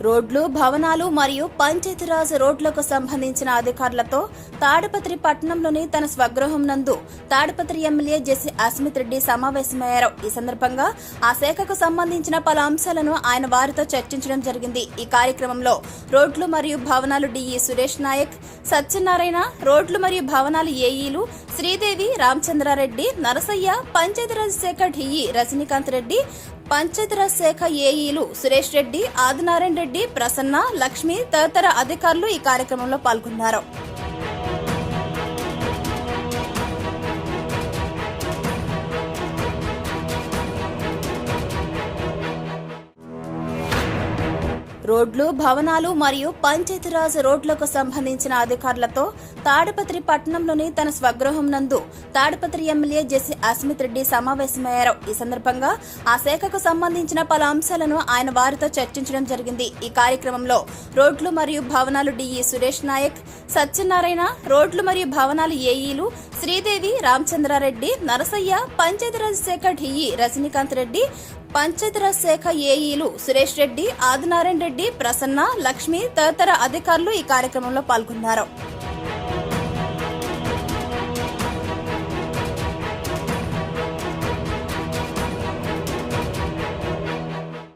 రోడ్లు, భవనాలు మరియు పంచాయతీరాజ్ రోడ్లకు సంబంధించిన అధికారులతో తాడిపత్రి పట్టణంలోని తన స్వగృహం నందు తాడిపత్రి ఎమ్మెల్యే జెసి అస్మిత్ రెడ్డి సమావేశమయ్యారు. ఈ సందర్భంగా ఆ శాఖకు సంబంధించిన పలు అంశాలను ఆయన వారితో చర్చించడం జరిగింది. ఈ కార్యక్రమంలో రోడ్లు మరియు భవనాలు డిఈ సురేష్ నాయక్, సత్యనారాయణ, రోడ్లు మరియు భవనాలు ఏఈలు శ్రీదేవి, రామచంద్రారెడ్డి, నరసయ్య, పంచాయతీరాజ్ శాఖ డిఈ రజనీకాంత్ రెడ్డి, పంచాయతీరాజ్ శాఖ ఏఈలు సురేష్ రెడ్డి, ఆదినారాయణ రెడ్డి, ప్రసన్న, లక్ష్మి తదితర అధికారులు ఈ కార్యక్రమంలో పాల్గొన్నారు. రోడ్లు, భవనాలు మరియు పంచాయతీరాజ్ రోడ్లకు సంబంధించిన అధికారులతో తాడిపత్రి పట్టణంలోని తన స్వగృహం నందు తాడిపత్రి ఎమ్మెల్యే జెసి అస్మిత్ రెడ్డి సమావేశమయ్యారు. ఈ సందర్భంగా ఆ శాఖకు సంబంధించిన పలు అంశాలను ఆయన వారితో చర్చించడం జరిగింది. ఈ కార్యక్రమంలో రోడ్లు మరియు భవనాలు డిఈ సురేష్ నాయక్, సత్యనారాయణ, రోడ్లు మరియు భవనాలు ఏఈలు శ్రీదేవి, రామచంద్రారెడ్డి, నరసయ్య, పంచాయతీరాజ్ శాఖ డిఈ రజనీకాంత్ రెడ్డి, పంచాయతీరాజ్ శాఖ ఏఈలు సురేష్ రెడ్డి, ఆదినారాయణ రెడ్డి, ప్రసన్న, లక్ష్మి తదితర అధికారులు ఈ కార్యక్రమంలో పాల్గొన్నారు.